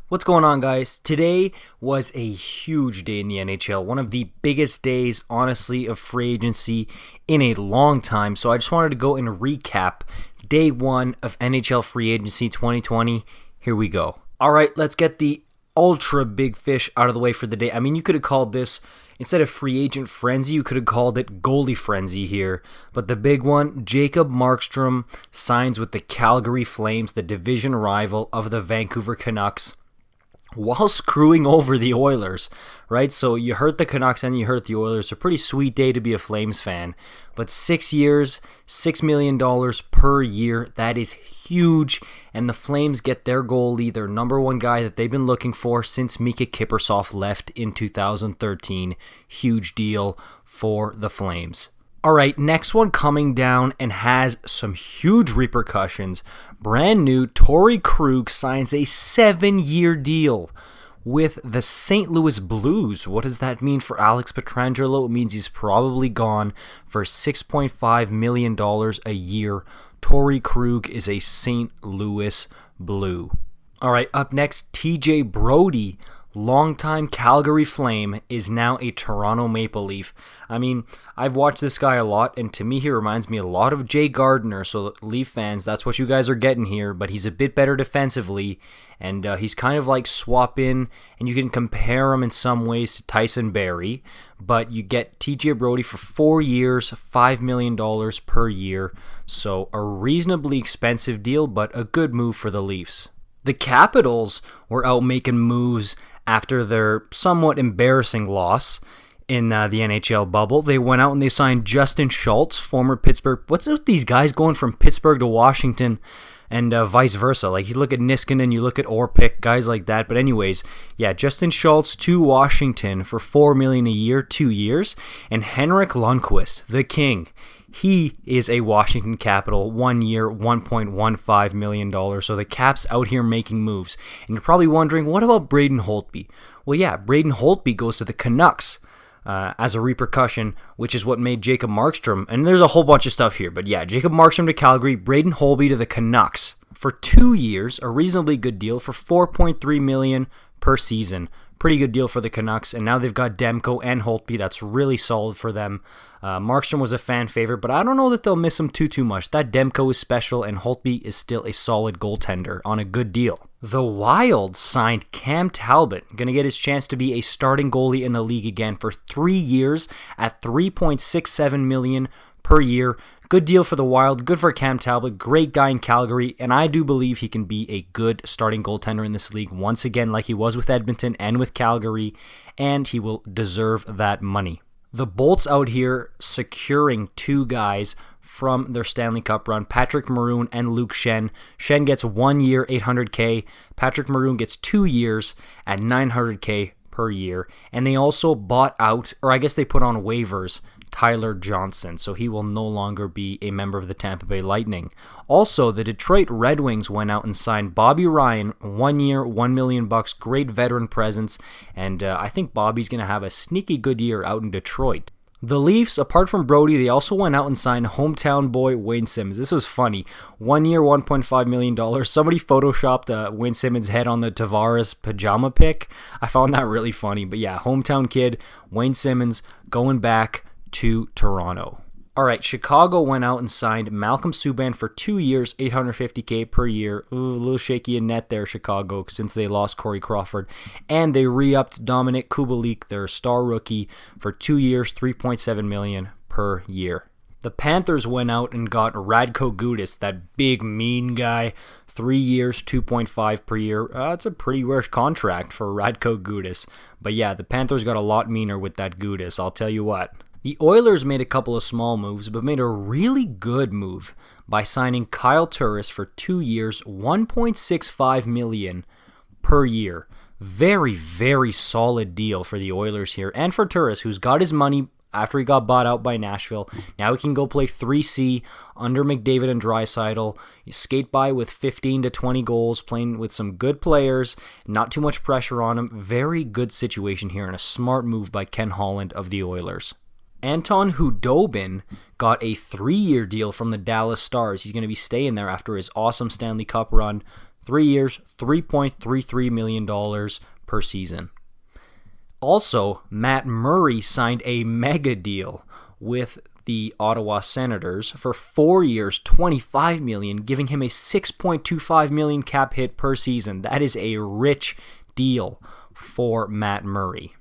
What's going on, guys? Today was a huge day in the NHL, one of the biggest days, honestly, of free agency in a long time. So I just wanted to go and recap day one of NHL free agency 2020. Here we go. All right, let's get the ultra big fish out of the way for the day. I mean, you could have called this, instead of free agent frenzy, you could have called it goalie frenzy here. But the big one, Jacob Markstrom signs with the Calgary Flames, the division rival of the Vancouver Canucks, while screwing over the Oilers, right? So you hurt the Canucks and you hurt the Oilers. A pretty sweet day to be a Flames fan. But 6 years, $6 million per year, that is huge. And the Flames get their goalie, their number one guy that they've been looking for since Mika Kiprusoff left in 2013. Huge deal for the Flames. All right, next one coming down and has some huge repercussions. Brand new, Tory Krug signs a 7-year deal with the St. Louis Blues. What does that mean for Alex Pietrangelo? It means he's probably gone for $6.5 million a year. Torey Krug is a St. Louis Blue. All right, up next, TJ Brodie, longtime Calgary Flame, is now a Toronto Maple Leaf. I mean, I've watched this guy a lot, and to me, he reminds me a lot of Jay Gardiner. So, Leaf fans, that's what you guys are getting here. But he's a bit better defensively, and he's kind of like swap in, and you can compare him in some ways to Tyson Barrie. But you get TJ Brodie for 4 years, $5 million per year. So, a reasonably expensive deal, but a good move for the Leafs. The Capitals were out making moves after their somewhat embarrassing loss in the NHL bubble. They went out and they signed Justin Schultz, former Pittsburgh. What's with these guys going from Pittsburgh to Washington and vice versa? Like, you look at Niskanen, you look at Orpik, guys like that. But anyways, yeah, Justin Schultz to Washington for $4 million a year, 2 years. And Henrik Lundqvist, the king, he is a Washington Capital, 1 year, $1.15 million. So the Caps out here making moves. And you're probably wondering, what about Braden Holtby? Well, yeah, Braden Holtby goes to the Canucks as a repercussion, which is what made Jacob Markstrom. And there's a whole bunch of stuff here. But yeah, Jacob Markstrom to Calgary, Braden Holtby to the Canucks for 2 years, a reasonably good deal for $4.3 million per season. Pretty good deal for the Canucks, and now they've got Demko and Holtby. That's really solid for them. Markstrom was a fan favorite, but I don't know that they'll miss him too much. That Demko is special, and Holtby is still a solid goaltender on a good deal. The Wild signed Cam Talbot, going to get his chance to be a starting goalie in the league again for 3 years at $3.67 million per year. Good deal for the Wild, good for Cam Talbot, great guy in Calgary, and I do believe he can be a good starting goaltender in this league once again, like he was with Edmonton and with Calgary, and he will deserve that money. The Bolts out here securing 2 guys from their Stanley Cup run, Patrick Maroon and Luke Schenn. Schenn gets 1 year, $800K. Patrick Maroon gets 2 years at $900K per year. And they also bought out, or I guess they put on waivers, Tyler Johnson, so he will no longer be a member of the Tampa Bay Lightning. Also, the Detroit Red Wings went out and signed Bobby Ryan, 1 year, $1 million, great veteran presence, and I think Bobby's going to have a sneaky good year out in Detroit. The Leafs, apart from Brodie, they also went out and signed hometown boy Wayne Simmonds. This was funny. 1 year, $1.5 million. Somebody photoshopped Wayne Simmonds' head on the Tavares pajama pic. I found that really funny. But yeah, hometown kid, Wayne Simmonds, going back to Toronto. All right, Chicago went out and signed Malcolm Subban for 2 years, $850K per year. Ooh, a little shaky in net there, Chicago, since they lost Corey Crawford. And they re-upped Dominic Kubalik, their star rookie, for 2 years, $3.7 million per year. The Panthers went out and got Radko Gudas, that big, mean guy, 3 years, $2.5 per year. That's a pretty rare contract for Radko Gudas. But yeah, the Panthers got a lot meaner with that Gudas, I'll tell you what. The Oilers made a couple of small moves, but made a really good move by signing Kyle Turris for 2 years, $1.65 million per year. Very, very solid deal for the Oilers here, and for Turris, who's got his money after he got bought out by Nashville. Now he can go play 3C under McDavid and Draisaitl. You skate by with 15 to 20 goals, playing with some good players, not too much pressure on him. Very good situation here, and a smart move by Ken Holland of the Oilers. Anton Hudobi got a 3-year deal from the Dallas Stars. He's going to be staying there after his awesome Stanley Cup run. 3 years, $3.33 million per season. Also, Matt Murray signed a mega deal with the Ottawa Senators for 4 years, $25 million, giving him a $6.25 million cap hit per season. That is a rich deal for Matt Murray.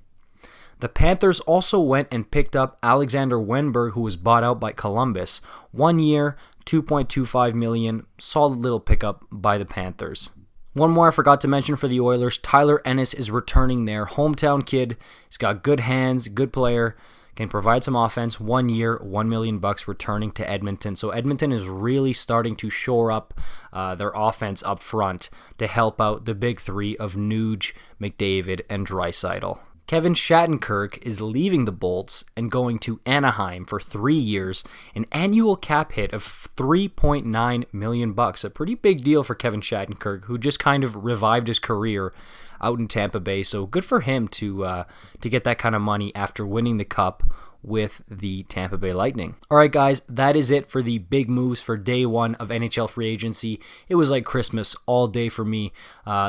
The Panthers also went and picked up Alexander Wenberg, who was bought out by Columbus. 1 year, $2.25 million, solid little pickup by the Panthers. One more I forgot to mention for the Oilers, Tyler Ennis is returning there. Hometown kid, he's got good hands, good player, can provide some offense. 1 year, $1 million returning to Edmonton. So Edmonton is really starting to shore up their offense up front to help out the big three of Nuge, McDavid, and Draisaitl. Kevin Shattenkirk is leaving the Bolts and going to Anaheim for 3 years, an annual cap hit of $3.9 million. A pretty big deal for Kevin Shattenkirk, who just kind of revived his career out in Tampa Bay. So good for him to get that kind of money after winning the Cup with the Tampa Bay Lightning. All right, guys, that is it for the big moves for day one of NHL free agency. It was like Christmas all day for me.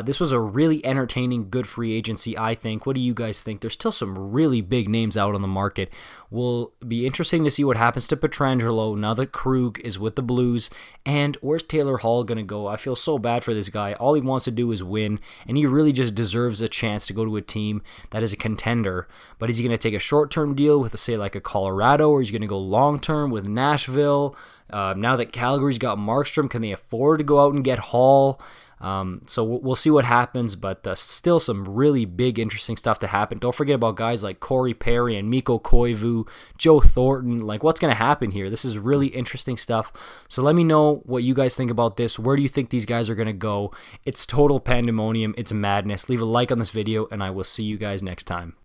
This was a really entertaining, good free agency, I think. What do you guys think? There's still some really big names out on the market. Will be interesting to see what happens to Pietrangelo now that Krug is with the Blues. And where's Taylor Hall going to go? I feel so bad for this guy. All he wants to do is win, and he really just deserves a chance to go to a team that is a contender. But is he going to take a short-term deal with, say, like a Colorado, or is he going to go long-term with Nashville? Now that Calgary's got Markstrom, can they afford to go out and get Hall? So we'll see what happens, but still some really big, interesting stuff to happen. Don't forget about guys like Corey Perry and Mikko Koivu, Joe Thornton. Like, what's going to happen here? This is really interesting stuff. So let me know what you guys think about this. Where do you think these guys are going to go? It's total pandemonium. It's madness. Leave a like on this video, and I will see you guys next time.